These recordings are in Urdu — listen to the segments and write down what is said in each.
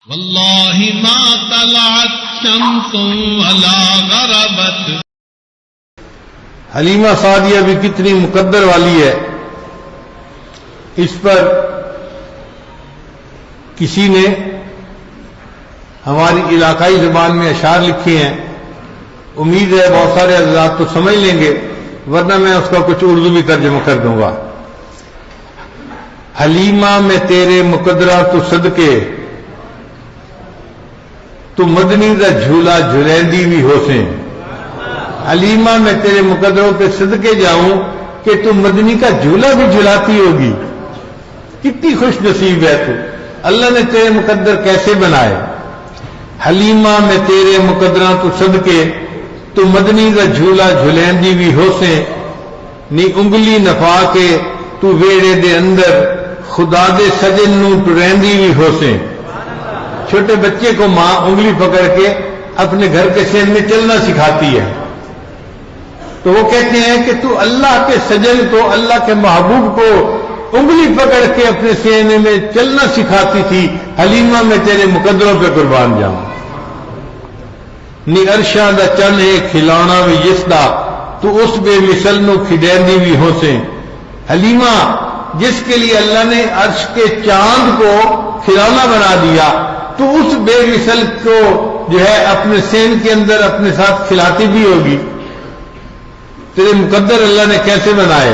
واللہ ما طلعت شمس ولا غربت. حلیمہ سعدیہ بھی کتنی مقدر والی ہے. اس پر کسی نے ہماری علاقائی زبان میں اشعار لکھے ہیں. امید ہے بہت سارے حضرات تو سمجھ لیں گے، ورنہ میں اس کا کچھ اردو بھی ترجمہ کر دوں گا. حلیمہ میں تیرے مقدرہ تو صدقے، تو مدنی دا جھولا جھلیندی بھی ہوسیں. حلیمہ میں تیرے مقدروں پہ صدقے جاؤں کہ تو مدنی کا جھولا بھی جھلاتی ہوگی. کتنی خوش نصیب ہے تو. اللہ نے تیرے مقدر کیسے بنائے. حلیمہ میں تیرے مقدراں تو صدقے، تو مدنی دا جھولا جھلیندی بھی ہوسیں. نی انگلی نفا کے تو ویڑے دے اندر، خدا دے سجن نو ٹریندی بھی ہوسیں. چھوٹے بچے کو ماں انگلی پکڑ کے اپنے گھر کے سین میں چلنا سکھاتی ہے، تو وہ کہتے ہیں کہ تو اللہ کے سجن کو، اللہ کے محبوب کو انگلی پکڑ کے اپنے سینے میں چلنا سکھاتی تھی. حلیمہ میں تیرے مقدروں پہ قربان جاؤں. نی عرشاں دا چن ہے کھلانا بھی جس دا، تو اس بے مثل نو کھڈیندی بھی ہوسیں. حلیمہ جس کے لیے اللہ نے عرش کے چاند کو کھلونا بنا دیا، تو اس بے مثل کو جو ہے اپنے سین کے اندر اپنے ساتھ کھلاتی بھی ہوگی. تیرے مقدر اللہ نے کیسے بنائے.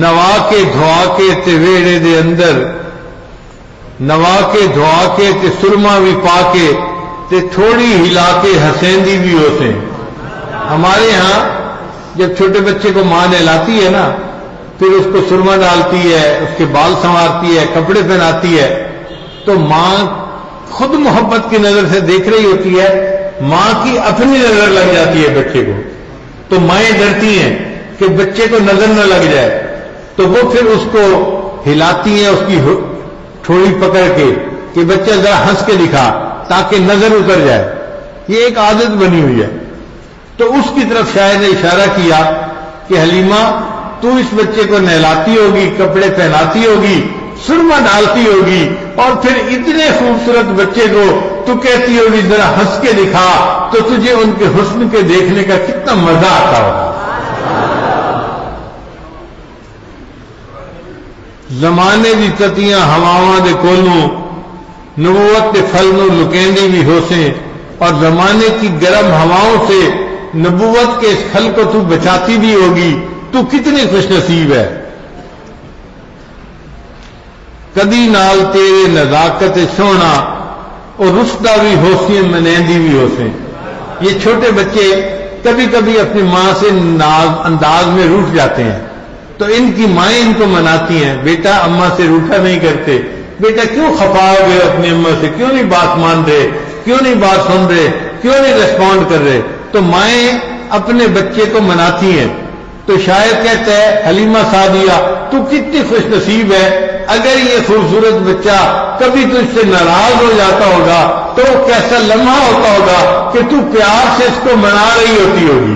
نوا کے دھوا کے تے ویڑے دے اندر، نوا کے دھوا کے تے سرما بھی پا کے تے تھوڑی ہلا کے ہسیندی بھی ہوسیں. ہمارے ہاں جب چھوٹے بچے کو ماں نہلاتی ہے نا، پھر اس کو سرما ڈالتی ہے، اس کے بال سنوارتی ہے، کپڑے پہناتی ہے، تو ماں خود محبت کی نظر سے دیکھ رہی ہوتی ہے. ماں کی اپنی نظر لگ جاتی ہے بچے کو، تو مائیں ڈرتی ہیں کہ بچے کو نظر نہ لگ جائے، تو وہ پھر اس کو ہلاتی ہیں اس کی تھوڑی پکڑ کے کہ بچہ ذرا ہنس کے دکھا تاکہ نظر اتر جائے. یہ ایک عادت بنی ہوئی ہے. تو اس کی طرف شاعر نے اشارہ کیا کہ حلیمہ تو اس بچے کو نہلاتی ہوگی، کپڑے پہناتی ہوگی، سرما ڈالتی ہوگی، اور پھر اتنے خوبصورت بچے کو تو کہتی ہوگی ذرا ہنس کے دکھا، تو تجھے ان کے حسن کے دیکھنے کا کتنا مزہ آتا ہوگا. زمانے دی تتیاں ہواواں دے کولوں، نبوت کے پھل نو لکیندی بھی ہوسیں. اور زمانے کی گرم ہواؤں سے نبوت کے اس پھل کو تو بچاتی بھی ہوگی. تو کتنی خوش نصیب ہے. کدی نال تیرے نزاکت سونا، اور رشدہ بھی ہوسیں منیندی بھی ہوسیں. یہ چھوٹے بچے کبھی کبھی اپنی ماں سے انداز میں روٹھ جاتے ہیں، تو ان کی مائیں ان کو مناتی ہیں، بیٹا اماں سے روٹھا نہیں کرتے، بیٹا کیوں خفا ہو گئے اپنی اماں سے، کیوں نہیں بات مان رہے، کیوں نہیں بات سن رہے، کیوں نہیں ریسپونڈ کر رہے. تو مائیں اپنے بچے کو مناتی ہیں. تو شاعر کہتا ہے حلیمہ سعدیہ تو کتنی خوش نصیب ہے. اگر یہ خوبصورت بچہ کبھی تجھ سے ناراض ہو جاتا ہوگا تو کیسا لمحہ ہوتا ہوگا کہ تو پیار سے اس کو منا رہی ہوتی ہوگی.